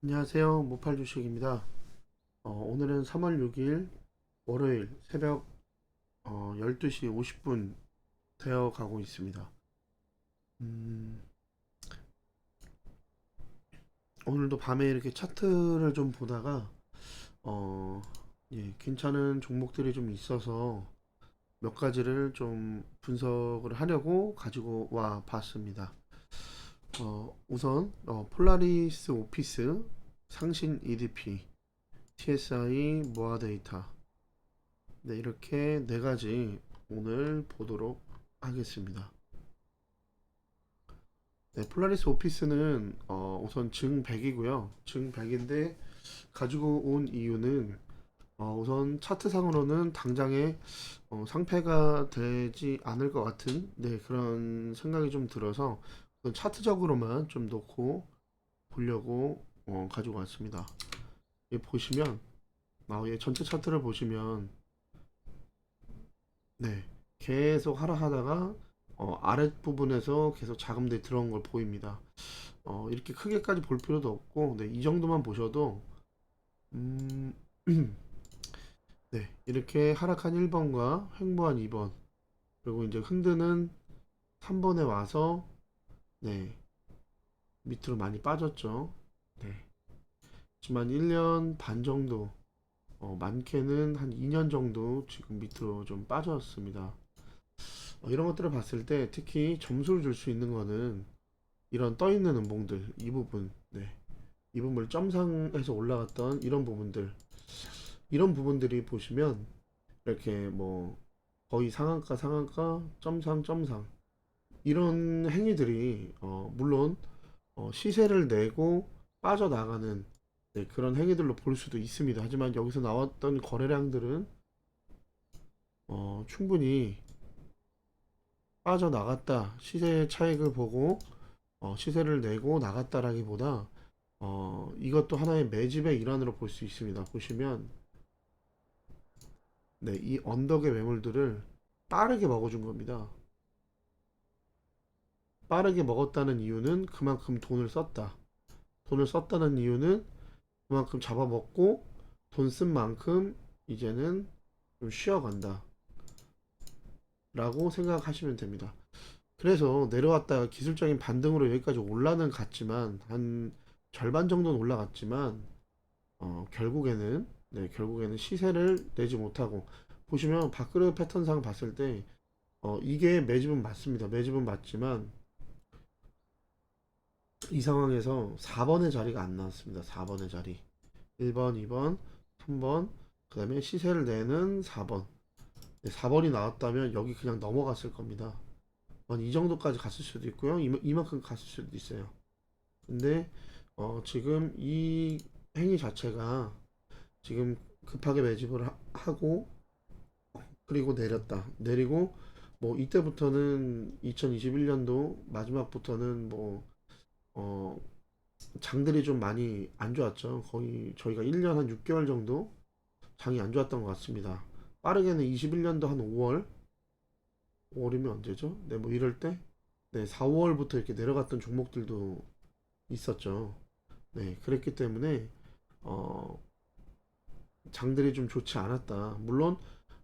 안녕하세요. 모팔 주식입니다. 오늘은 3월 6일 월요일 새벽 12시 50분 되어 가고 있습니다. 음, 오늘도 밤에 이렇게 차트를 좀 보다가 어, 예, 괜찮은 종목들이 좀 있어서 몇 가지를 좀 분석을 하려고 가지고 와 봤습니다. 우선 폴라리스 오피스, 상신 EDP, TSI, 모아 데이터, 네, 이렇게 네 가지 오늘 보도록 하겠습니다. 네, 폴라리스 오피스는 우선 증 100이고요. 증 100인데 가지고 온 이유는 우선 차트상으로는 당장에 상패가 되지 않을 것 같은 그런 생각이 좀 들어서 우선 차트적으로만 좀 놓고 보려고 가지고 왔습니다. 보시면 전체 차트를 보시면 네, 계속 하락하다가 아랫부분에서 계속 자금들이 들어온 걸 보입니다. 이렇게 크게까지 볼 필요도 없고, 네, 이 정도만 보셔도, 음, 네, 이렇게 하락한 1번과 횡보한 2번, 그리고 이제 흔드는 3번에 와서, 네, 밑으로 많이 빠졌죠. 네, 하지만 1년 반 정도, 많게는 한 2년 정도 지금 밑으로 좀 빠졌습니다. 이런 것들을 봤을 때 특히 점수를 줄 수 있는 거는 이런 떠있는 음봉들 이 부분, 네, 이 부분을 점상에서 올라갔던 이런 부분들, 이런 부분들이 보시면 이렇게 뭐 거의 상한가 상한가 점상 점상 이런 행위들이 물론 시세를 내고 빠져나가는 그런 행위들로 볼 수도 있습니다. 하지만 여기서 나왔던 거래량들은 충분히 빠져나갔다, 시세 차익을 보고 시세를 내고 나갔다라기보다 이것도 하나의 매집의 일환으로 볼 수 있습니다. 보시면 네, 이 언덕의 매물들을 빠르게 먹어준 겁니다. 빠르게 먹었다는 이유는 그만큼 돈을 썼다. 돈을 썼다는 이유는 그만큼 잡아먹고 돈 쓴 만큼 이제는 좀 쉬어간다. 라고 생각하시면 됩니다. 그래서 내려왔다가 기술적인 반등으로 여기까지 올라는 갔지만 한 절반 정도는 올라갔지만 결국에는 시세를 내지 못하고 보시면 밥그릇 패턴상 봤을 때 이게 매집은 맞습니다. 매집은 맞지만 이 상황에서 4번의 자리가 안 나왔습니다. 4번의 자리. 1번, 2번, 3번, 그 다음에 시세를 내는 4번. 4번이 나왔다면 여기 그냥 넘어갔을 겁니다. 이 정도까지 갔을 수도 있고요. 이만큼 갔을 수도 있어요. 근데 지금 이 행위 자체가 지금 급하게 매집을 하고 그리고 내렸다. 내리고 뭐 이때부터는 2021년도 마지막부터는 뭐 어, 장들이 좀 많이 안 좋았죠. 거의 저희가 1년 한 6개월 정도 장이 안 좋았던 것 같습니다. 빠르게는 21년도 한 5월, 5월이면 언제죠? 네, 뭐 이럴 때, 네, 4, 5월부터 이렇게 내려갔던 종목들도 있었죠. 네, 그랬기 때문에 어, 장들이 좀 좋지 않았다. 물론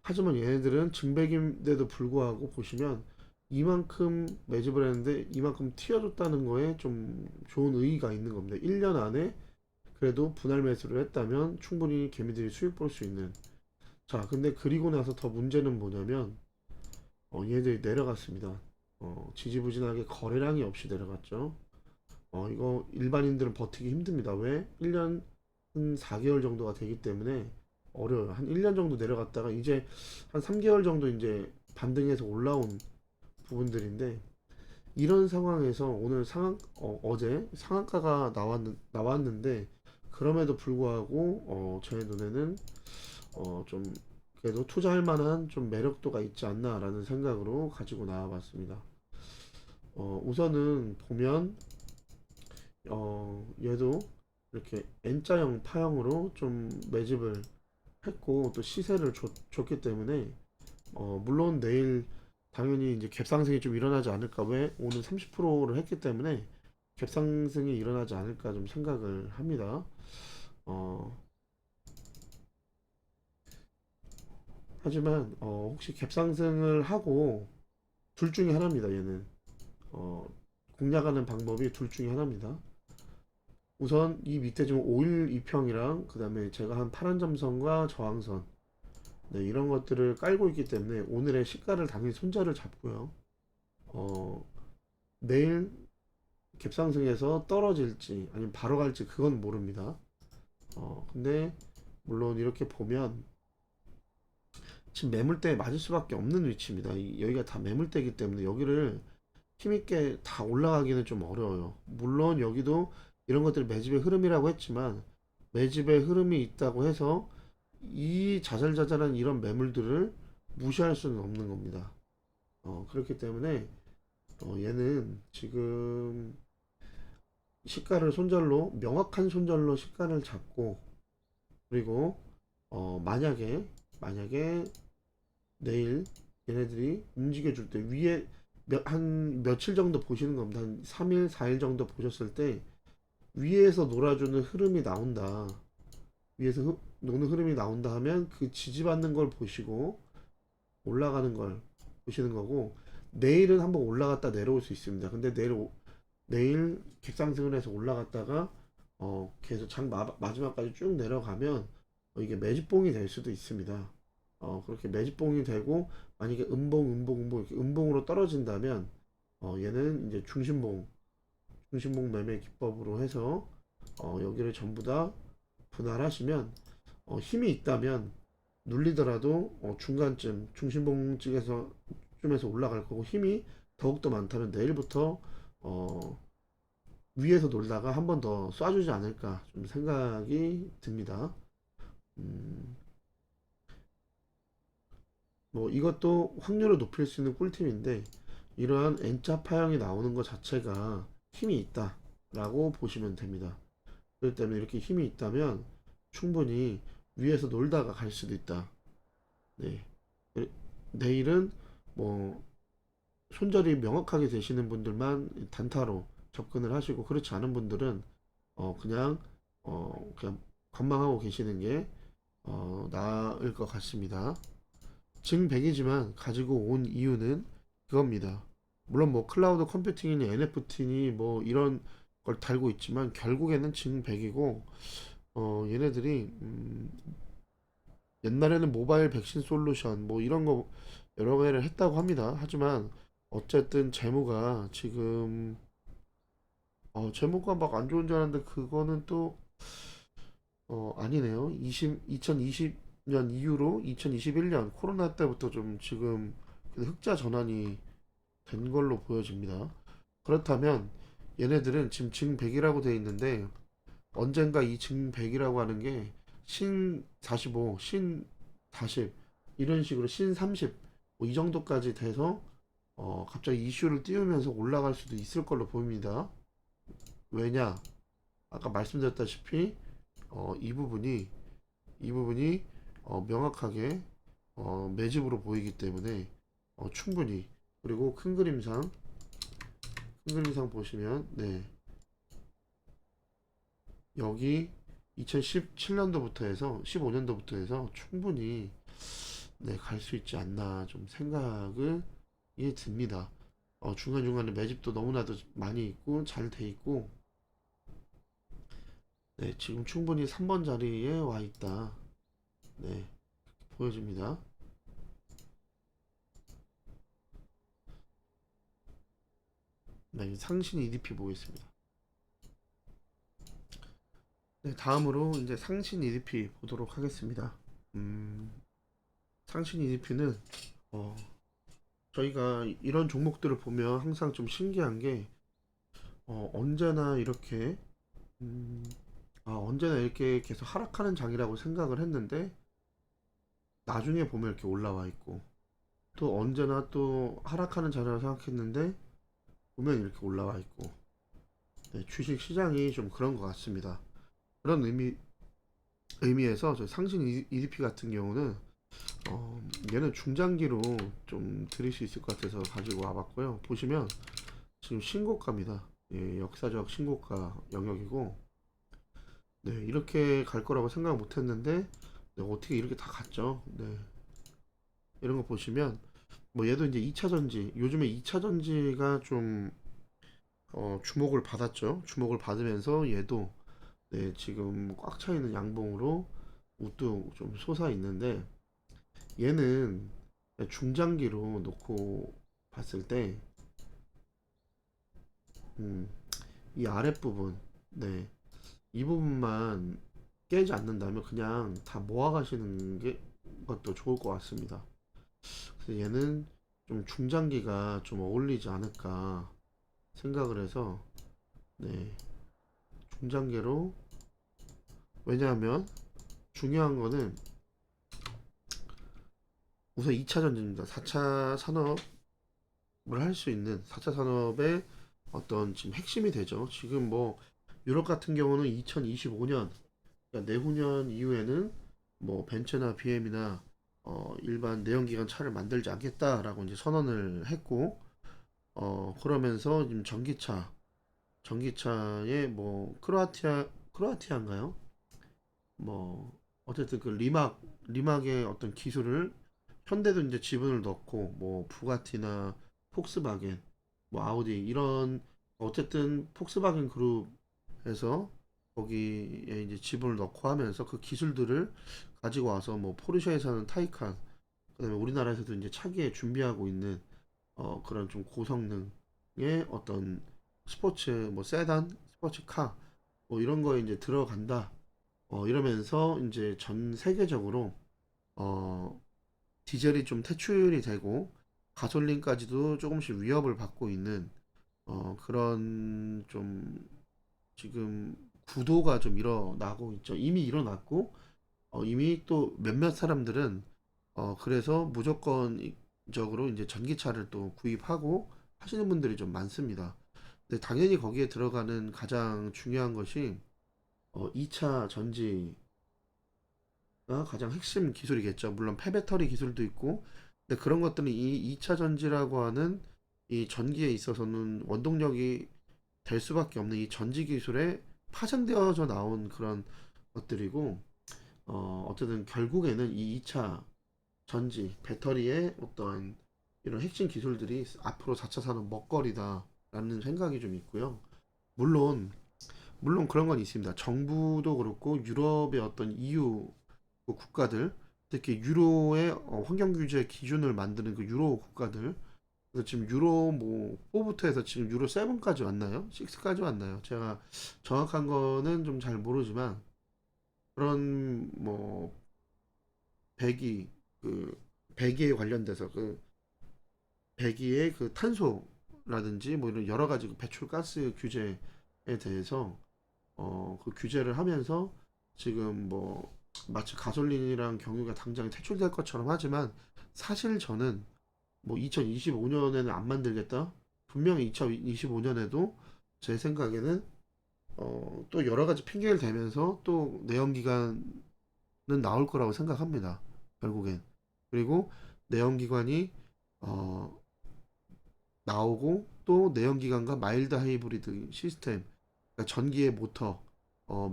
하지만 얘네들은 증백인데도 불구하고 보시면 이만큼 매집을 했는데 이만큼 튀어줬다는 거에 좀 좋은 의의가 있는 겁니다. 1년 안에 그래도 분할 매수를 했다면 충분히 개미들이 수익 볼 수 있는. 자, 근데 그리고 나서 더 문제는 뭐냐면 얘들이 내려갔습니다. 지지부진하게 거래량이 없이 내려갔죠. 이거 일반인들은 버티기 힘듭니다. 왜? 1년 한 4개월 정도가 되기 때문에 어려워요. 한 1년 정도 내려갔다가 이제 한 3개월 정도 이제 반등해서 올라온 부분들인데 이런 상황에서 오늘 어제 상한가가 나왔는데 그럼에도 불구하고 제 눈에는 좀 그래도 투자할 만한 좀 매력도가 있지 않나라는 생각으로 가지고 나와봤습니다. 우선은 보면 얘도 이렇게 N자형 파형으로 좀 매집을 했고 또 시세를 줬기 때문에 물론 내일 당연히 이제 갭상승이 좀 일어나지 않을까. 왜? 오늘 30%를 했기 때문에 갭상승이 일어나지 않을까 좀 생각을 합니다. 어, 하지만 혹시 갭상승을 하고 둘 중에 하나입니다. 얘는 공략하는 방법이 둘 중에 하나입니다. 우선 이 밑에 지금 5일 이평이랑 그 다음에 제가 한 파란 점선과 저항선, 네, 이런 것들을 깔고 있기 때문에 오늘의 시가를 당연히 손절을 잡고요. 어, 내일 갭상승해서 떨어질지 아니면 바로 갈지 그건 모릅니다. 근데 물론 이렇게 보면 지금 매물대에 맞을 수밖에 없는 위치입니다. 여기가 다 매물대이기 때문에 여기를 힘있게 다 올라가기는 좀 어려워요. 물론 여기도 이런 것들이 매집의 흐름이라고 했지만 매집의 흐름이 있다고 해서 이 자잘자잘한 이런 매물들을 무시할 수는 없는 겁니다. 그렇기 때문에 얘는 지금 시가를 손절로 명확한 손절로 시가를 잡고 그리고 만약에 내일 얘네들이 움직여 줄 때 위에 한 며칠 정도 보시는 겁니다. 한 3일, 4일 정도 보셨을 때 위에서 놀아주는 흐름이 나온다. 위에서 노는 흐름이 나온다 하면 그 지지받는 걸 보시고 올라가는 걸 보시는 거고 내일은 한번 올라갔다 내려올 수 있습니다. 근데 내일 객상승을 해서 올라갔다가 계속 마지막까지 쭉 내려가면 이게 매집봉이 될 수도 있습니다. 그렇게 매집봉이 되고 만약에 음봉 이렇게 음봉으로 떨어진다면 얘는 이제 중심봉 매매 기법으로 해서 여기를 전부 다 분할하시면 힘이 있다면 눌리더라도 중간쯤 중심봉 쪽에서 쯤에서 올라갈 거고 힘이 더욱더 많다면 내일부터 위에서 놀다가 한 번 더 쏴주지 않을까 좀 생각이 듭니다. 뭐 이것도 확률을 높일 수 있는 꿀팁인데 이러한 N자 파형이 나오는 것 자체가 힘이 있다라고 보시면 됩니다. 그렇기 때문에 이렇게 힘이 있다면 충분히 위에서 놀다가 갈 수도 있다. 네. 내일은 뭐 손절이 명확하게 되시는 분들만 단타로 접근을 하시고 그렇지 않은 분들은 그냥 관망하고 계시는 게 나을 것 같습니다. 증100이지만 가지고 온 이유는 그겁니다. 물론 뭐 클라우드 컴퓨팅이니 NFT니 뭐 이런 걸 달고 있지만 결국에는 증100이고 얘네들이 옛날에는 모바일 백신 솔루션 뭐 이런 거 여러 개를 했다고 합니다. 하지만 어쨌든 재무가 막 안 좋은 줄 알았는데 그거는 또 아니네요. 2020년 이후로 2021년 코로나 때부터 좀 지금 흑자 전환이 된 걸로 보여집니다. 그렇다면 얘네들은 지금 증100이라고 되어 있는데 언젠가 이 증100이라고 하는 게 신 45, 신 40 이런 식으로 신 30 뭐 이 정도까지 돼서 갑자기 이슈를 띄우면서 올라갈 수도 있을 걸로 보입니다. 왜냐? 아까 말씀드렸다시피 이 부분이 명확하게 매집으로 보이기 때문에 충분히 그리고 큰 그림상 보시면 네 여기 2017년도부터 해서 15년도부터 해서 충분히 네, 갈 수 있지 않나 좀 생각이 듭니다. 중간중간에 매집도 너무나도 많이 있고 잘 돼 있고 네, 지금 충분히 3번 자리에 와 있다. 네, 보여집니다. 네, 상신 EDP 보겠습니다. 네, 다음으로 이제 상신 EDP 보도록 하겠습니다. 상신 EDP는 저희가 이런 종목들을 보면 항상 좀 신기한 게 언제나 이렇게 언제나 이렇게 계속 하락하는 장이라고 생각을 했는데 나중에 보면 이렇게 올라와 있고 또 언제나 또 하락하는 장이라고 생각했는데 보면 이렇게 올라와 있고 네, 주식 시장이 좀 그런 것 같습니다. 그런 의미에서 저 상신 EDP 같은 경우는 얘는 중장기로 좀 드릴 수 있을 것 같아서 가지고 와봤고요. 보시면 지금 신고가입니다. 예, 역사적 신고가 영역이고, 네, 이렇게 갈 거라고 생각 못 했는데, 네, 어떻게 이렇게 다 갔죠? 네, 이런 거 보시면, 뭐 얘도 이제 2차 전지, 요즘에 2차 전지가 좀 주목을 받았죠. 주목을 받으면서 얘도 네, 지금 꽉 차 있는 양봉으로 우뚝 좀 솟아 있는데 얘는 중장기로 놓고 봤을 때 음, 이 아랫부분 네, 이 부분만 깨지 않는다면 그냥 다 모아 가시는 게 것도 좋을 것 같습니다. 그래서 얘는 좀 중장기가 좀 어울리지 않을까 생각을 해서 네, 중장기로. 왜냐하면 중요한 거는 우선 2차 전지입니다. 4차 산업을 할 수 있는 4차 산업의 어떤 지금 핵심이 되죠. 지금 뭐 유럽 같은 경우는 2025년, 그러니까 내후년 이후에는 뭐 벤츠나 BM이나 일반 내연기관 차를 만들지 않겠다라고 이제 선언을 했고, 그러면서 지금 전기차의 뭐 크로아티아인가요? 뭐 어쨌든 그 리막의 어떤 기술을 현대도 이제 지분을 넣고 뭐 부가티나 폭스바겐 뭐 아우디 이런 어쨌든 폭스바겐 그룹에서 거기에 이제 지분을 넣고 하면서 그 기술들을 가지고 와서 뭐 포르쉐에서는 타이칸 그다음에 우리나라에서도 이제 차기에 준비하고 있는 그런 좀 고성능의 어떤 스포츠 뭐 세단 스포츠카 뭐 이런 거에 이제 들어간다 이러면서 이제 전 세계적으로 어 디젤이 좀 퇴출이 되고 가솔린까지도 조금씩 위협을 받고 있는 그런 좀 지금 구도가 좀 일어나고 있죠. 이미 일어났고 이미 또 몇몇 사람들은 그래서 무조건적으로 이제 전기차를 또 구입하고 하시는 분들이 좀 많습니다. 근데 당연히 거기에 들어가는 가장 중요한 것이 2차 전지 가장 핵심 기술이겠죠. 물론 폐배터리 기술도 있고, 근데 그런 것들은 이 2차 전지라고 하는 이 전기에 있어서는 원동력이 될 수밖에 없는 이 전지 기술에 파생되어져 나온 그런 것들이고, 어쨌든 결국에는 이 2차 전지, 배터리의 어떤 이런 핵심 기술들이 앞으로 4차 산업 먹거리다라는 생각이 좀 있고요. 물론, 물론 그런 건 있습니다. 정부도 그렇고 유럽의 어떤 EU 그 국가들, 특히 유로의 환경 규제 기준을 만드는 그 유로 국가들, 그래서 지금 유로 뭐 4부터 해서 지금 유로 7까지 왔나요? 6까지 왔나요? 제가 정확한 거는 좀 잘 모르지만 그런 뭐 배기 그 배기에 관련돼서 그 배기의 그 탄소라든지 뭐 이런 여러 가지 그 배출가스 규제에 대해서 그 규제를 하면서 지금 뭐 마치 가솔린이랑 경유가 당장 퇴출될 것처럼 하지만 사실 저는 뭐 2025년에는 안 만들겠다. 분명히 2025년에도 제 생각에는 또 여러 가지 핑계를 대면서 또 내연기관은 나올 거라고 생각합니다. 결국엔. 그리고 내연기관이 어, 나오고 또 내연기관과 마일드 하이브리드 시스템 그러니까 전기의 모터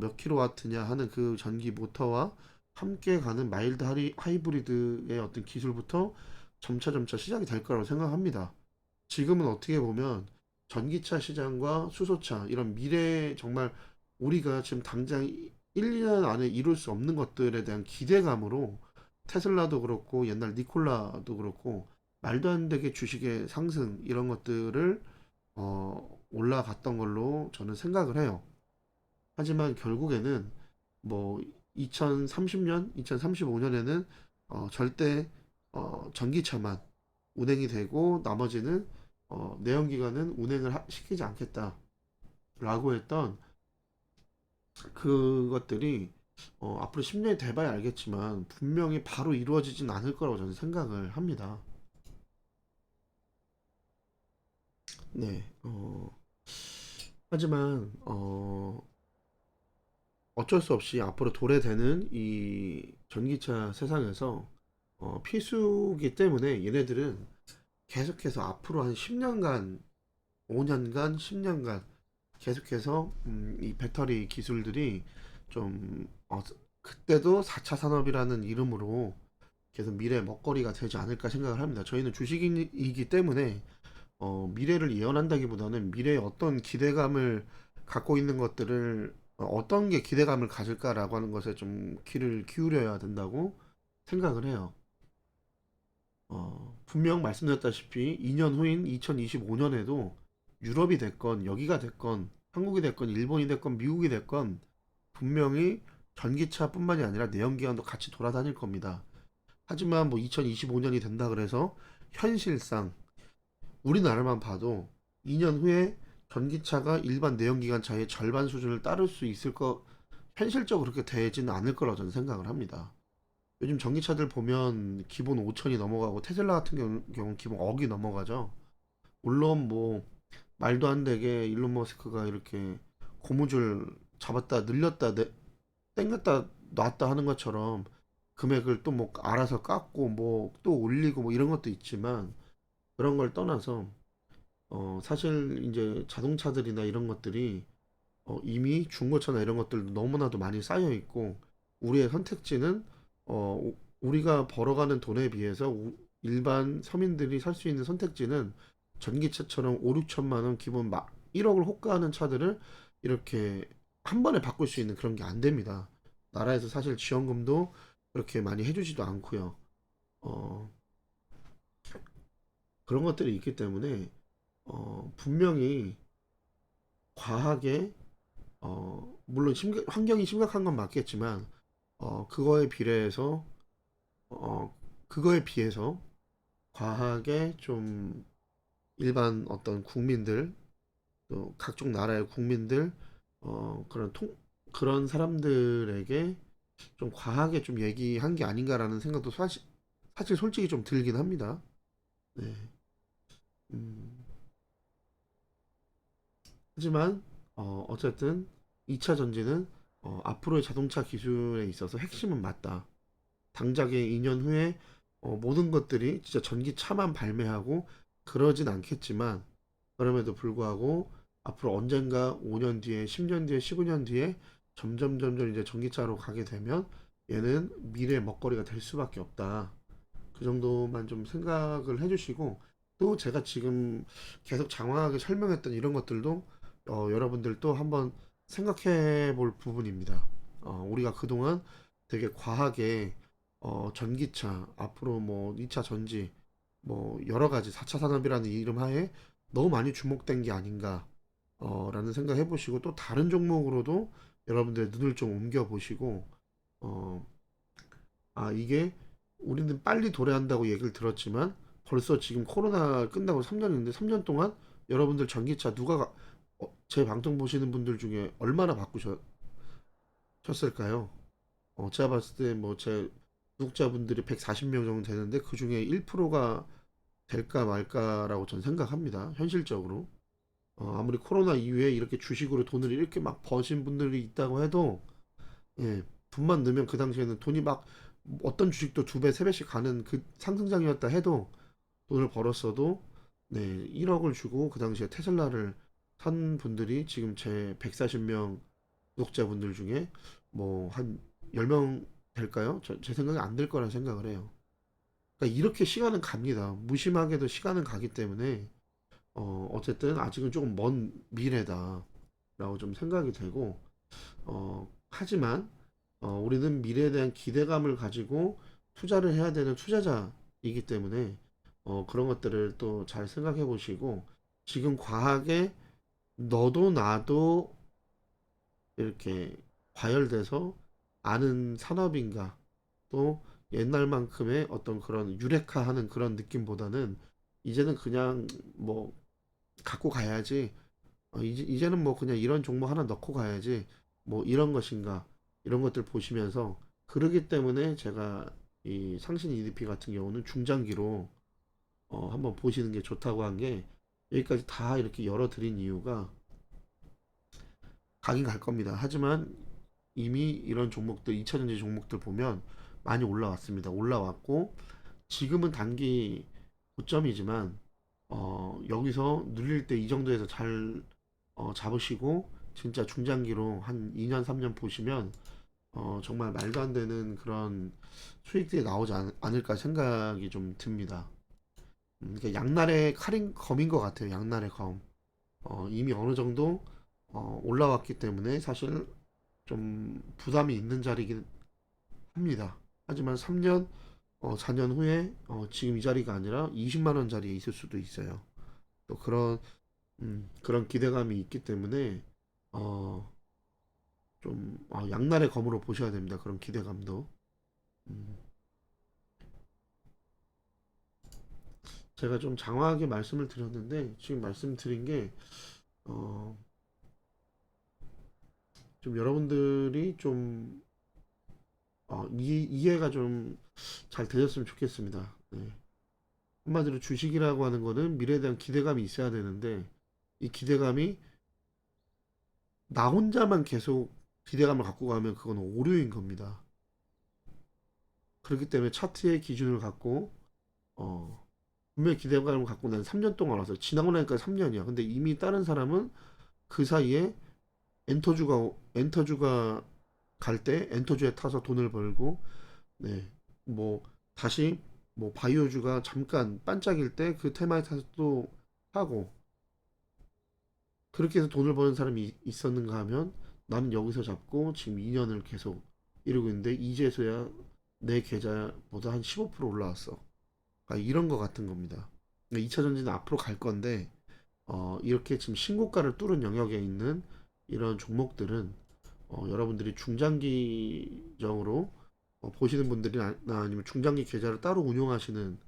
몇 킬로와트냐 하는 그 전기 모터와 함께 가는 마일드 하이브리드의 어떤 기술부터 점차 시작이 될 거라고 생각합니다. 지금은 어떻게 보면 전기차 시장과 수소차 이런 미래 정말 우리가 지금 당장 1, 2년 안에 이룰 수 없는 것들에 대한 기대감으로 테슬라도 그렇고 옛날 니콜라도 그렇고 말도 안 되게 주식의 상승 이런 것들을 올라갔던 걸로 저는 생각을 해요. 하지만 결국에는 뭐 2030년, 2035년에는 절대 전기차만 운행이 되고 나머지는 내연기관은 운행을 시키지 않겠다라고 했던 그것들이 앞으로 10년이 돼봐야 알겠지만 분명히 바로 이루어지진 않을 거라고 저는 생각을 합니다. 네. 하지만 어쩔 수 없이 앞으로 도래되는 이 전기차 세상에서 필수기 때문에 얘네들은 계속해서 앞으로 한 10년간, 5년간, 10년간 계속해서 이 배터리 기술들이 좀 그때도 4차 산업이라는 이름으로 계속 미래의 먹거리가 되지 않을까 생각을 합니다. 저희는 주식이기 때문에 미래를 예언한다기보다는 미래에 어떤 기대감을 갖고 있는 것들을 어떤 게 기대감을 가질까라고 하는 것에 좀 귀를 기울여야 된다고 생각을 해요. 분명 말씀드렸다시피 2년 후인 2025년에도 유럽이 됐건 여기가 됐건 한국이 됐건 일본이 됐건 미국이 됐건 분명히 전기차뿐만이 아니라 내연기관도 같이 돌아다닐 겁니다. 하지만 뭐 2025년이 된다 그래서 현실상 우리나라만 봐도 2년 후에 전기차가 일반 내연기관차의 절반 수준을 따를 수 있을 거 현실적으로 그렇게 되지는 않을 거라고 저는 생각을 합니다. 요즘 전기차들 보면 기본 5천이 넘어가고 테슬라 같은 경우는 기본 억이 넘어가죠. 물론 뭐 말도 안 되게 일론 머스크가 이렇게 고무줄 잡았다 늘렸다 땡겼다 놨다 하는 것처럼 금액을 또 뭐 알아서 깎고 뭐 또 올리고 뭐 이런 것도 있지만 그런 걸 떠나서 사실 이제 자동차들이나 이런 것들이 이미 중고차나 이런 것들도 너무나도 많이 쌓여 있고 우리의 선택지는 우리가 벌어가는 돈에 비해서 일반 서민들이 살 수 있는 선택지는 전기차처럼 5, 6천만 원 기본 막 1억을 호가하는 차들을 이렇게 한 번에 바꿀 수 있는 그런 게 안 됩니다. 나라에서 사실 지원금도 그렇게 많이 해주지도 않고요. 어, 그런 것들이 있기 때문에 분명히 과하게 물론 환경이 심각한 건 맞겠지만 그거에 비례해서 그거에 비해서 과하게 좀 일반 어떤 국민들 또 각종 나라의 국민들 그런 사람들에게 좀 과하게 좀 얘기한 게 아닌가라는 생각도 사실 솔직히 좀 들긴 합니다. 네. 음, 하지만 어쨌든 2차 전지는 앞으로의 자동차 기술에 있어서 핵심은 맞다. 당장의 2년 후에 모든 것들이 진짜 전기차만 발매하고 그러진 않겠지만 그럼에도 불구하고 앞으로 언젠가 5년 뒤에 10년 뒤에 15년 뒤에 점점 이제 전기차로 가게 되면 얘는 미래의 먹거리가 될 수밖에 없다. 그 정도만 좀 생각을 해주시고 또 제가 지금 계속 장황하게 설명했던 이런 것들도 여러분들 또 한번 생각해 볼 부분입니다. 우리가 그동안 되게 과하게 전기차 앞으로 뭐 2차 전지 뭐 여러 가지 4차 산업이라는 이름 하에 너무 많이 주목된 게 아닌가 라는 생각 해보시고 또 다른 종목으로도 여러분들 눈을 좀 옮겨 보시고 어, 이게 우리는 빨리 도래한다고 얘기를 들었지만 벌써 지금 코로나 끝나고 3년인데 3년 동안 여러분들 전기차 제 방송 보시는 분들 중에 얼마나 바꾸셨을까요? 제가 봤을 때 뭐 제 구독자분들이 140명 정도 되는데 그 중에 1%가 될까 말까라고 전 생각합니다. 현실적으로. 아무리 코로나 이후에 이렇게 주식으로 돈을 이렇게 막 버신 분들이 있다고 해도 예, 돈만 넣으면 그 당시에는 돈이 막 어떤 주식도 두 배, 세 배씩 가는 그 상승장이었다 해도 돈을 벌었어도 네, 1억을 주고 그 당시에 테슬라를 산 분들이 지금 제 140명 구독자분들 중에 뭐 한 10명 될까요? 제 생각에 안 될 거라 생각을 해요. 그러니까 이렇게 시간은 갑니다. 무심하게도 시간은 가기 때문에 어쨌든 아직은 조금 먼 미래다라고 좀 생각이 되고 하지만 우리는 미래에 대한 기대감을 가지고 투자를 해야 되는 투자자이기 때문에 그런 것들을 또 잘 생각해 보시고 지금 과하게 너도 나도 이렇게 과열돼서 아는 산업인가 또 옛날만큼의 어떤 그런 유레카하는 그런 느낌보다는 이제는 그냥 뭐 갖고 가야지 이제는 뭐 그냥 이런 종목 하나 넣고 가야지 뭐 이런 것인가 이런 것들 보시면서 그러기 때문에 제가 이 상신 EDP 같은 경우는 중장기로 한번 보시는 게 좋다고 한 게 여기까지 다 이렇게 열어드린 이유가 가긴 갈 겁니다. 하지만 이미 이런 종목들 2차전지 종목들 보면 많이 올라왔습니다. 올라왔고 지금은 단기 고점이지만 여기서 눌릴 때 이 정도에서 잘 잡으시고 진짜 중장기로 한 2년 3년 보시면 정말 말도 안 되는 그런 수익들이 나오지 않을까 생각이 좀 듭니다. 그러니까 양날의 칼인 검인 것 같아요. 양날의 검. 이미 어느 정도 올라왔기 때문에 사실 좀 부담이 있는 자리긴 합니다. 하지만 3년, 4년 후에 지금 이 자리가 아니라 20만 원 자리에 있을 수도 있어요. 또 그런 기대감이 있기 때문에 어, 좀 양날의 검으로 보셔야 됩니다. 그런 기대감도. 음, 제가 좀 장황하게 말씀을 드렸는데 지금 말씀드린 게 어, 좀 여러분들이 좀 이해가 좀 잘 되셨으면 좋겠습니다. 네. 한마디로 주식이라고 하는 거는 미래에 대한 기대감이 있어야 되는데 이 기대감이 나 혼자만 계속 기대감을 갖고 가면 그건 오류인 겁니다. 그렇기 때문에 차트의 기준을 갖고 어, 분명히 기대감을 갖고 난 3년 동안 와서 지나고 나니까 3년이야. 근데 이미 다른 사람은 그 사이에 엔터주가 갈 때 엔터주에 타서 돈을 벌고 네. 뭐 다시 뭐 바이오주가 잠깐 반짝일 때 그 테마에 타서 또 하고 그렇게 해서 돈을 버는 사람이 있었는가 하면 나는 여기서 잡고 지금 2년을 계속 이러고 있는데 이제서야 내 계좌보다 한 15% 올라왔어. 그러니까 이런 거 같은 겁니다. 2차 전지는 앞으로 갈 건데 이렇게 지금 신고가를 뚫은 영역에 있는 이런 종목들은 여러분들이 중장기적으로 보시는 분들이 아니면 중장기 계좌를 따로 운용하시는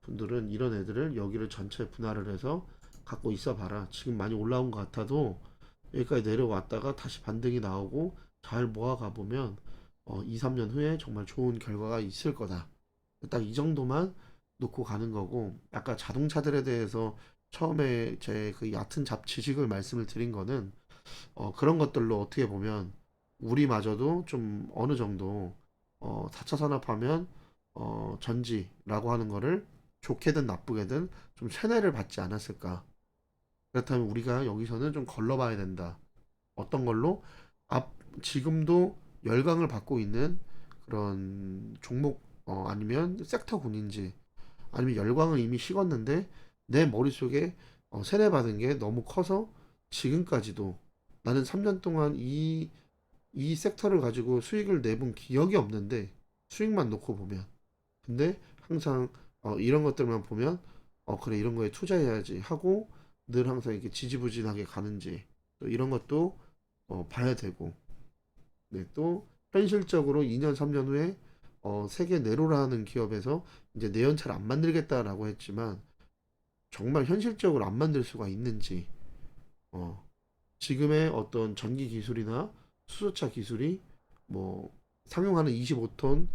분들은 이런 애들을 여기를 전체 분할을 해서 갖고 있어 봐라. 지금 많이 올라온 것 같아도 여기까지 내려왔다가 다시 반등이 나오고 잘 모아가 보면 2, 3년 후에 정말 좋은 결과가 있을 거다. 딱 이 정도만 놓고 가는 거고 아까 자동차들에 대해서 처음에 제 그 얕은 지식을 말씀을 드린 거는 그런 것들로 어떻게 보면 우리마저도 좀 어느 정도 4차 산업하면 전지라고 하는 거를 좋게든 나쁘게든 좀 세뇌를 받지 않았을까. 그렇다면 우리가 여기서는 좀 걸러봐야 된다. 어떤 걸로? 앞, 지금도 열강을 받고 있는 그런 종목, 아니면 섹터군인지, 아니면 열광을 이미 식었는데 내 머릿속에 세뇌받은 게 너무 커서 지금까지도 나는 3년 동안 이 섹터를 가지고 수익을 내본 기억이 없는데 수익만 놓고 보면 근데 항상 이런 것들만 보면 그래 이런 거에 투자해야지 하고 늘 항상 이렇게 지지부진하게 가는지 또 이런 것도 봐야 되고 네, 또 현실적으로 2년 3년 후에 세계 내로라는 기업에서 이제 내연차를 안 만들겠다라고 했지만 정말 현실적으로 안 만들 수가 있는지 어, 지금의 어떤 전기 기술이나 수소차 기술이 뭐 상용하는 25톤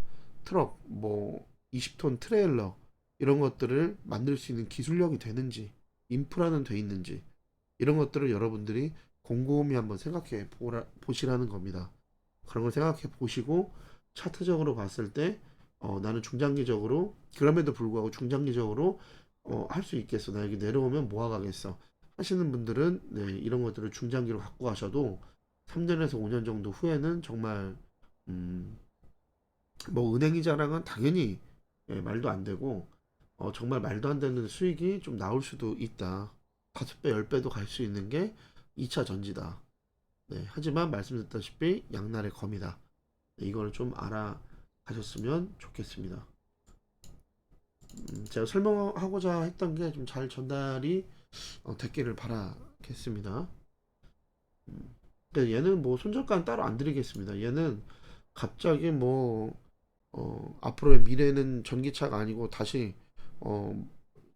트럭, 뭐 20톤 트레일러 이런 것들을 만들 수 있는 기술력이 되는지 인프라는 돼 있는지 이런 것들을 여러분들이 곰곰이 한번 생각해 보시라는 겁니다. 그런 걸 생각해 보시고 차트적으로 봤을 때 나는 중장기적으로 그럼에도 불구하고 중장기적으로 할 수 있겠어. 나 여기 내려오면 모아가겠어. 하시는 분들은 네, 이런 것들을 중장기로 갖고 가셔도 3년에서 5년 정도 후에는 정말 음, 뭐 은행이자랑은 당연히 말도 안 되고 정말 말도 안 되는 수익이 좀 나올 수도 있다. 5배, 10배도 갈 수 있는 게 2차 전지다. 네, 하지만 말씀드렸다시피 양날의 검이다. 네, 이걸 좀 알아가셨으면 좋겠습니다. 제가 설명하고자 했던 게 좀 잘 전달이 됐기를 바라겠습니다. 근데 얘는 뭐 손절가는 따로 안 드리겠습니다. 얘는 갑자기 뭐 앞으로의 미래는 전기차가 아니고 다시 어,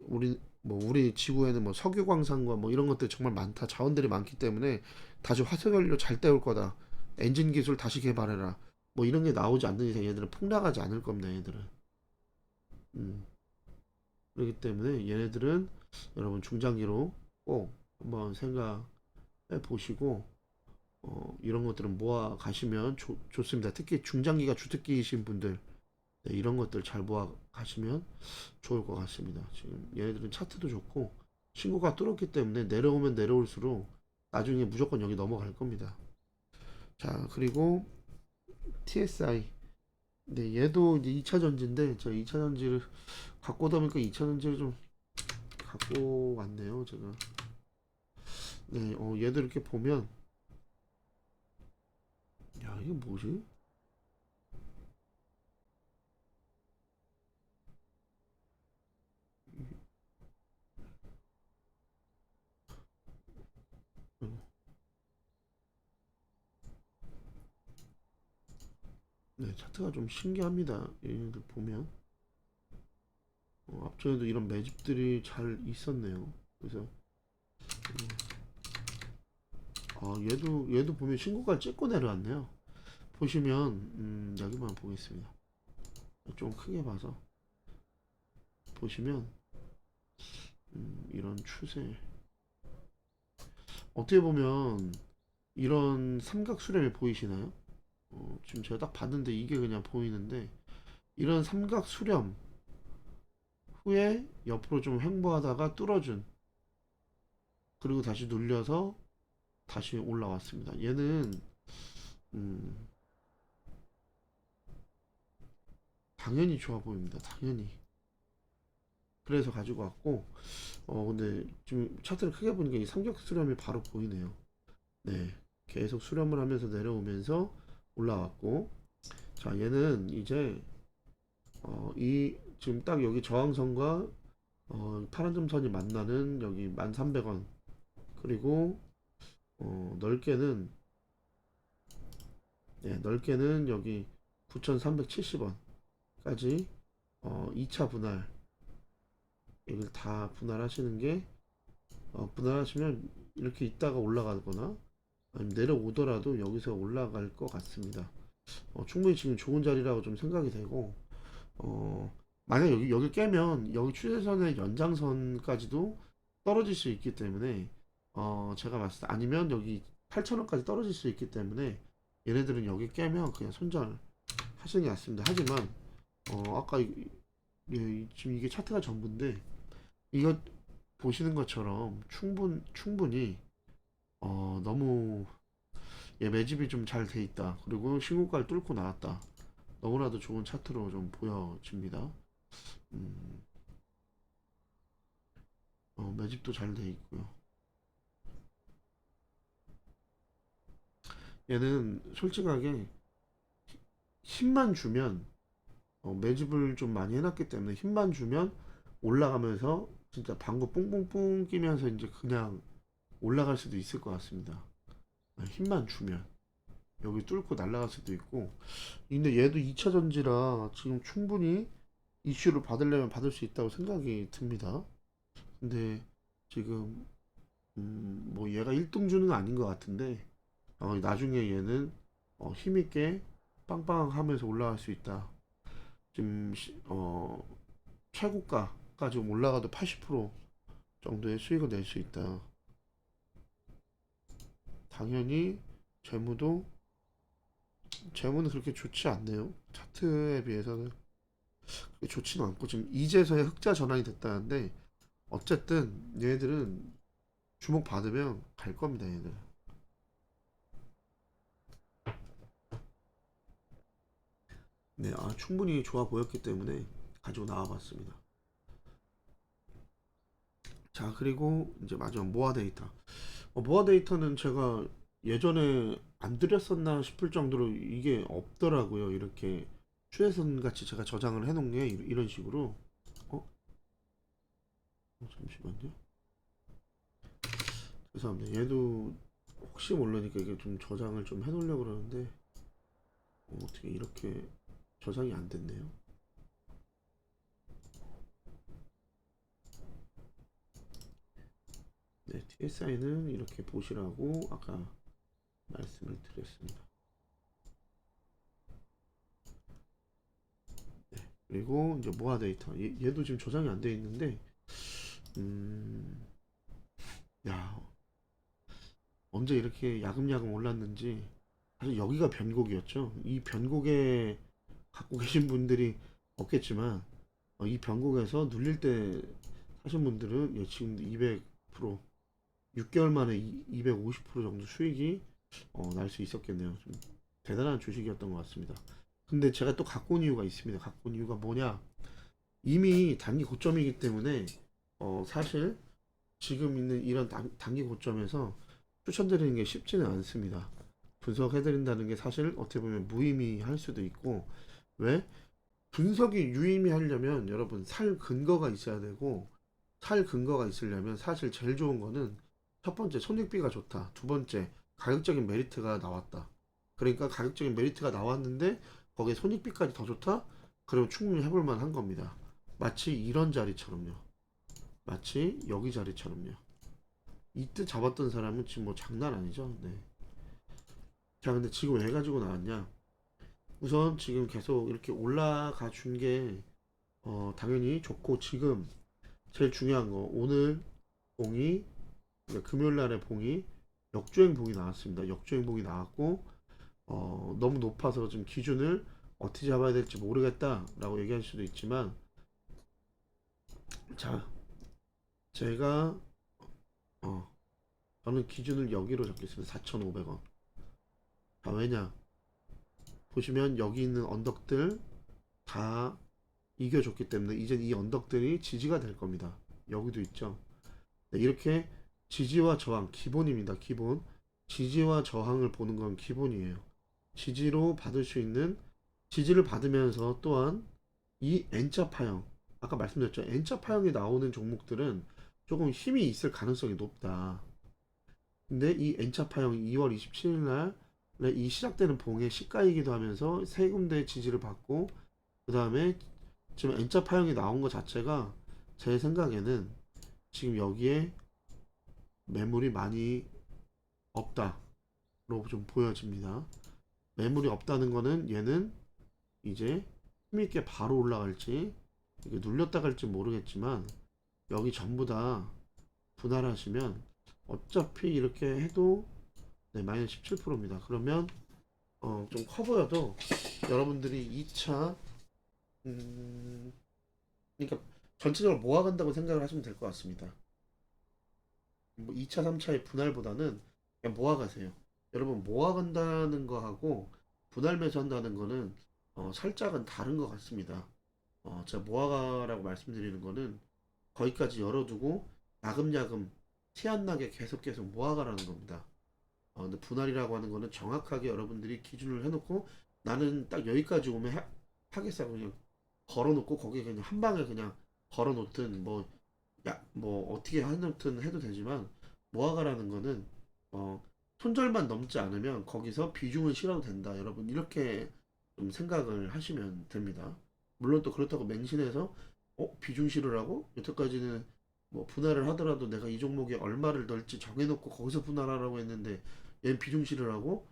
우리 지구에는 뭐 석유 광산과 뭐 이런 것들 정말 많다. 자원들이 많기 때문에 다시 화석연료 잘 때울 거다. 엔진 기술 다시 개발해라. 뭐 이런 게 나오지 않는 이상 얘들은 폭락하지 않을 겁니다. 얘들은. 음, 그렇기 때문에 얘네들은 여러분 중장기로 꼭 한번 생각해 보시고 이런 것들은 모아 가시면 좋습니다. 특히 중장기가 주특기이신 분들 네, 이런 것들 잘 모아 가시면 좋을 것 같습니다. 지금 얘네들은 차트도 좋고 신고가 뚫었기 때문에 내려오면 내려올수록 나중에 무조건 여기 넘어갈 겁니다. 자, 그리고 TSI. 네, 얘도 이제 2차 전지인데 제가 2차 전지를 갖고 오다 보니까 2차 전지를 좀 갖고 왔네요, 제가. 네, 얘도 이렇게 보면 야, 이게 뭐지? 네, 차트가 좀 신기합니다. 얘들 보면 앞전에도 이런 매집들이 잘 있었네요. 그래서 얘도 보면 신고가를 찍고 내려왔네요. 보시면 여기만 보겠습니다. 좀 크게 봐서 보시면 이런 추세 어떻게 보면 이런 삼각 수렴이 보이시나요? 지금 제가 딱 봤는데 이게 그냥 보이는데 이런 삼각 수렴 후에 옆으로 좀 횡보하다가 뚫어준 그리고 다시 눌려서 다시 올라왔습니다. 얘는 음, 당연히 좋아 보입니다. 당연히. 그래서 가지고 왔고 근데 지금 차트를 크게 보니까 이 삼각 수렴이 바로 보이네요. 네, 계속 수렴을 하면서 내려오면서 올라왔고 자 얘는 이제 이 지금 딱 여기 저항선과 파란 점선이 만나는 여기 1300원 그리고 넓게는 넓게는 여기 9370원까지 2차 분할 여기를 다 분할하시는 게 분할하시면 이렇게 있다가 올라가거나 아니면 내려오더라도 여기서 올라갈 것 같습니다. 충분히 지금 좋은 자리라고 좀 생각이 되고 만약 여기 깨면 여기 추세선의 연장선까지도 떨어질 수 있기 때문에 제가 봤을 때 아니면 여기 8,000원까지 떨어질 수 있기 때문에 얘네들은 여기 깨면 그냥 손절 하시는 게 낫습니다. 하지만 아까 지금 이게 차트가 전부인데 이거 보시는 것처럼 충분히 너무 매집이 좀 잘 돼 있다. 그리고 신고가를 뚫고 나왔다. 너무나도 좋은 차트로 좀 보여집니다. 음, 매집도 잘 돼 있고요. 얘는 솔직하게 힘만 주면 매집을 좀 많이 해놨기 때문에 힘만 주면 올라가면서 진짜 방구 뿡뿡뿡 끼면서 이제 그냥 올라갈 수도 있을 것 같습니다. 힘만 주면 여기 뚫고 날아갈 수도 있고 근데 얘도 2차 전지라 지금 충분히 이슈를 받으려면 받을 수 있다고 생각이 듭니다. 근데 지금 뭐 얘가 1등주는 아닌 것 같은데 나중에 얘는 힘있게 빵빵 하면서 올라갈 수 있다. 지금 최고가까지 올라가도 80% 정도의 수익을 낼 수 있다. 당연히 재무도 재무는 그렇게 좋지 않네요. 차트에 비해서는 그렇게 좋지는 않고 지금 이제서야 흑자 전환이 됐다는데 어쨌든 얘네들은 주목 받으면 갈 겁니다. 얘는. 네, 충분히 좋아 보였기 때문에 가지고 나와봤습니다. 자, 그리고 이제 마지막 모아 데이터. 모아 데이터는 제가 예전에 안 드렸었나 싶을 정도로 이게 없더라고요. 이렇게 추세선 같이 제가 저장을 해놓은 게 이런 식으로. 어? 잠시만요. 죄송합니다. 얘도 혹시 모르니까 이게 좀 저장을 좀 해놓으려고 그러는데 어떻게 이렇게 저장이 안 됐네요. 네, TSI는 이렇게 보시라고 아까 말씀을 드렸습니다. 그리고 이제 모아 데이터 얘도 지금 저장이 안 돼 있는데 음, 야 언제 이렇게 야금야금 올랐는지 사실 여기가 변곡이었죠. 이 변곡에 갖고 계신 분들이 없겠지만 이 변곡에서 눌릴 때 사신 분들은 지금 200% 6개월 만에 250% 정도 수익이 날 수 있었겠네요. 좀 대단한 주식이었던 것 같습니다. 근데 제가 또 갖고 온 이유가 있습니다. 갖고 온 이유가 뭐냐? 이미 단기 고점이기 때문에 사실 지금 있는 이런 단기 고점에서 추천드리는 게 쉽지는 않습니다. 분석해드린다는 게 사실 어떻게 보면 무의미할 수도 있고, 왜? 분석이 유의미하려면 여러분 살 근거가 있어야 되고, 살 근거가 있으려면 사실 제일 좋은 거는 첫 번째 손익비가 좋다. 두 번째 가격적인 메리트가 나왔다. 그러니까 가격적인 메리트가 나왔는데 거기에 손익비까지 더 좋다? 그러면 충분히 해볼 만한 겁니다. 마치 이런 자리처럼요. 마치 여기 자리처럼요. 이때 잡았던 사람은 지금 뭐 장난 아니죠. 네. 자, 근데 지금 왜 가지고 나왔냐? 우선 지금 계속 이렇게 올라가 준 게 당연히 좋고, 지금 제일 중요한 거 오늘 봉이, 그러니까 금요일 날에 봉이 역주행 봉이 나왔습니다. 역주행 봉이 나왔고, 너무 높아서 지금 기준을 어떻게 잡아야 될지 모르겠다라고 얘기할 수도 있지만, 자, 제가 어, 저는 기준을 여기로 잡겠습니다. 4,500원. 자, 왜냐? 보시면 여기 있는 언덕들 다 이겨줬기 때문에 이제 이 언덕들이 지지가 될 겁니다. 여기도 있죠. 네, 이렇게 지지와 저항 기본입니다. 기본. 지지와 저항을 보는 건 기본이에요. 지지로 받을 수 있는, 지지를 받으면서 또한 이 N자 파형, 아까 말씀드렸죠. N자 파형이 나오는 종목들은 조금 힘이 있을 가능성이 높다. 근데 이 N자 파형이 2월 27일 날이 시작되는 봉의 시가이기도 하면서 세 군데 지지를 받고, 그 다음에 지금 N자 파형이 나온 것 자체가 제 생각에는 지금 여기에 매물이 많이 없다로 좀 보여집니다. 매물이 없다는 거는 얘는 이제 힘있게 바로 올라갈지 이게 눌렸다 갈지 모르겠지만, 여기 전부 다 분할하시면 어차피 이렇게 해도 네, 마이너스 17%입니다. 그러면 좀 커 보여도 여러분들이 2차, 그러니까 전체적으로 모아간다고 생각을 하시면 될 것 같습니다. 뭐 2차, 3차의 분할보다는 그냥 모아가세요. 여러분 모아간다는 거하고 분할 매수한다는 거는 살짝은 다른 것 같습니다. 제가 모아가라고 말씀드리는 거는 거기까지 열어두고 야금야금 티 안 나게 계속 모아가라는 겁니다. 근데 분할이라고 하는 거는 정확하게 여러분들이 기준을 해놓고 나는 딱 여기까지 오면 하겠어 그냥 걸어놓고 거기에 그냥 한 방에 그냥 걸어놓든 뭐, 뭐 어떻게 해놓든 해도 되지만, 모아가라는 거는 어, 손절만 넘지 않으면 거기서 비중을 실어도 된다. 여러분 이렇게 좀 생각을 하시면 됩니다. 물론 또 그렇다고 맹신해서 비중 실으라고? 여태까지는 뭐 분할을 하더라도 내가 이 종목에 얼마를 넣을지 정해놓고 거기서 분할하라고 했는데 얘는 비중 실으라고?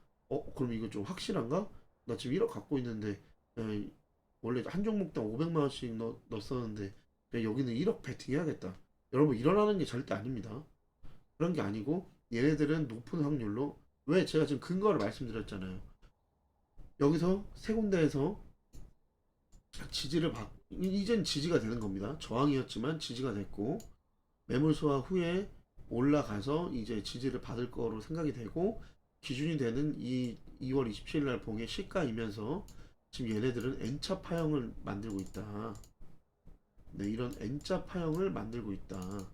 그럼 이거 좀 확실한가? 나 지금 1억 갖고 있는데 에, 원래 한 종목당 500만 원씩 넣었었는데 여기는 1억 베팅해야겠다. 여러분 일어나는 게 절대 아닙니다. 그런 게 아니고 얘네들은 높은 확률로, 왜 제가 지금 근거를 말씀드렸잖아요. 여기서 세 군데에서 지지를 받 이젠 지지가 되는 겁니다. 저항이었지만 지지가 됐고, 매물 소화 후에 올라가서 이제 지지를 받을 거로 생각이 되고, 기준이 되는 이 2월 27일 날 봉의 시가이면서 지금 얘네들은 N자 파형을 만들고 있다. 네, 이런 N자 파형을 만들고 있다.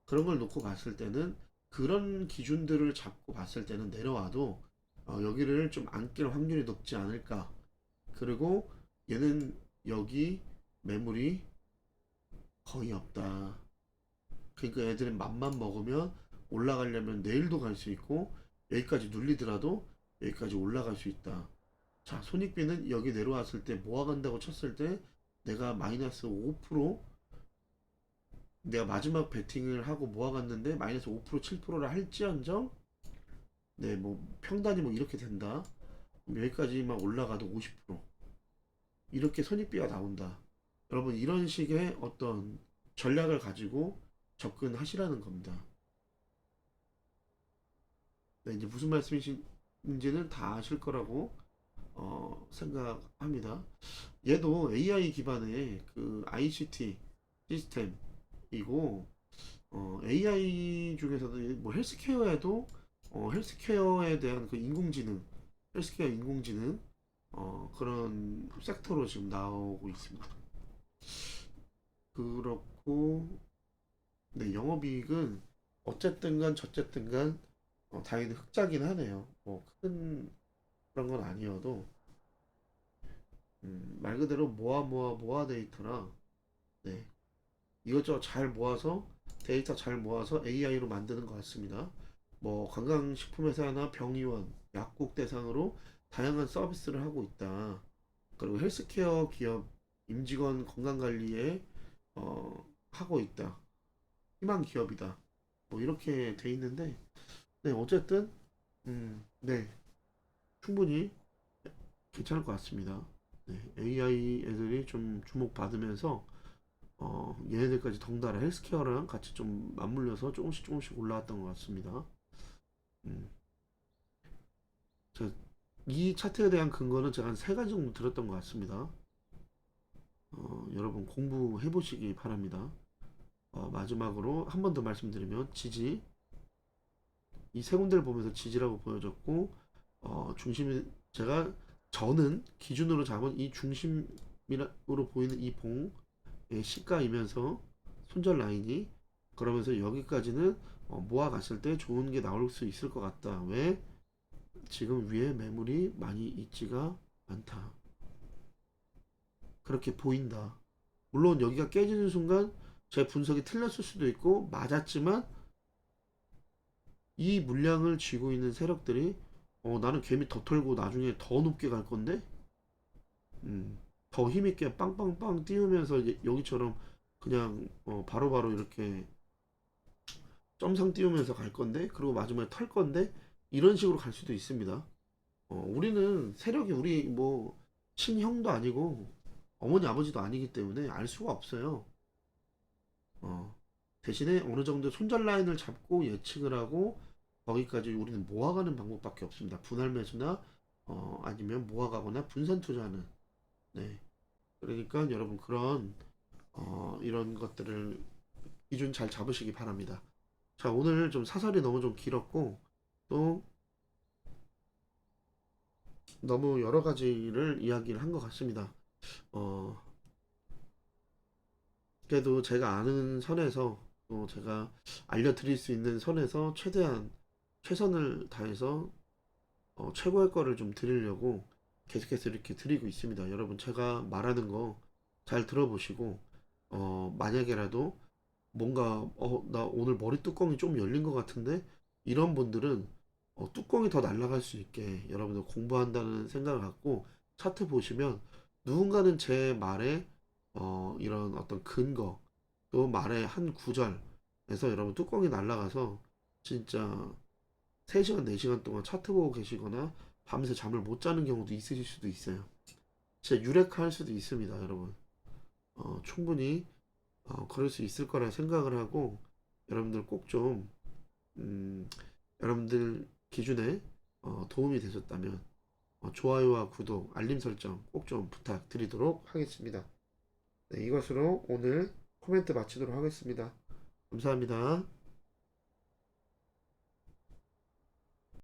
그런 걸 놓고 봤을 때는, 그런 기준들을 잡고 봤을 때는 내려와도 여기를 좀 안길 확률이 높지 않을까. 그리고 얘는 여기 매물이 거의 없다. 그러니까 애들은 맘만 먹으면 올라가려면 내일도 갈 수 있고, 여기까지 눌리더라도 여기까지 올라갈 수 있다. 자, 손익비는 여기 내려왔을 때 모아간다고 쳤을 때 내가 마이너스 5%, 내가 마지막 베팅을 하고 모아갔는데 마이너스 5% 7%를 할지언정, 네, 뭐 평단이 뭐 이렇게 된다. 여기까지만 올라가도 50% 이렇게 손익비가 나온다. 여러분 이런 식의 어떤 전략을 가지고 접근하시라는 겁니다. 네, 이제 무슨 말씀이신지는 다 아실 거라고 생각합니다. 얘도 AI 기반의 그 ICT 시스템이고, AI 중에서도 뭐 헬스케어에도 헬스케어에 대한 그 인공지능, 헬스케어 인공지능 그런 섹터로 지금 나오고 있습니다. 그렇고 네, 영업이익은 어쨌든 간 저쨌든 간 당연히 흑자긴 하네요. 뭐 큰 그런 건 아니어도 말 그대로 모아 데이터라 네, 이것저것 잘 모아서 데이터 잘 모아서 AI로 만드는 것 같습니다. 뭐 건강식품회사나 병의원, 약국 대상으로 다양한 서비스를 하고 있다. 그리고 헬스케어 기업 임직원 건강관리에 하고 있다. 희망 기업이다. 뭐 이렇게 돼 있는데 네 어쨌든 네 충분히 괜찮을 것 같습니다. 네, AI 애들이 좀 주목받으면서 얘네들까지 덩달아 헬스케어랑 같이 좀 맞물려서 조금씩 조금씩 올라왔던 것 같습니다. 음, 자, 이 차트에 대한 근거는 제가 한 세 가지 정도 들었던 것 같습니다. 여러분 공부해 보시기 바랍니다. 마지막으로 한 번 더 말씀드리면 지지 이 세 군데를 보면서 지지라고 보여졌고 중심이 제가 저는 기준으로 잡은 이 중심으로 보이는 이 봉의 시가이면서 손절 라인이 그러면서 여기까지는 모아갔을 때 좋은 게 나올 수 있을 것 같다. 왜? 지금 위에 매물이 많이 있지가 않다. 그렇게 보인다. 물론 여기가 깨지는 순간 제 분석이 틀렸을 수도 있고 맞았지만 이 물량을 쥐고 있는 세력들이 나는 개미 더 털고 나중에 더 높게 갈 건데 더 힘있게 빵빵빵 띄우면서 여기처럼 그냥 바로바로 이렇게 점상 띄우면서 갈 건데 그리고 마지막에 털 건데 이런 식으로 갈 수도 있습니다. 우리는 세력이 우리 뭐 친형도 아니고 어머니 아버지도 아니기 때문에 알 수가 없어요. 어, 대신에 어느 정도 손절 라인을 잡고 예측을 하고 거기까지 우리는 모아가는 방법밖에 없습니다. 분할 매수나 아니면 모아가거나 분산 투자하는. 네. 그러니까 여러분 그런 이런 것들을 기준 잘 잡으시기 바랍니다. 자, 오늘 좀 사설이 너무 좀 길었고 또 너무 여러 가지를 이야기를 한 것 같습니다. 어, 그래도 제가 아는 선에서 또 제가 알려드릴 수 있는 선에서 최대한 최선을 다해서 최고의 거를 좀 드리려고 계속해서 이렇게 드리고 있습니다. 여러분 제가 말하는 거 잘 들어보시고 만약에라도 뭔가 나 오늘 머리 뚜껑이 좀 열린 것 같은데 이런 분들은 뚜껑이 더 날아갈 수 있게 여러분들 공부한다는 생각을 갖고 차트 보시면 누군가는 제 말에 이런 어떤 근거 또 말의 한 구절에서 여러분 뚜껑이 날아가서 진짜 3시간 4시간 동안 차트 보고 계시거나 밤새 잠을 못 자는 경우도 있으실 수도 있어요. 진짜 유레카 할 수도 있습니다 여러분. 충분히 그럴 수 있을 거라 생각을 하고 여러분들 꼭좀 여러분들 기준에 도움이 되셨다면 좋아요와 구독, 알림 설정 꼭 좀 부탁드리도록 하겠습니다. 네, 이것으로 오늘 코멘트 마치도록 하겠습니다. 감사합니다.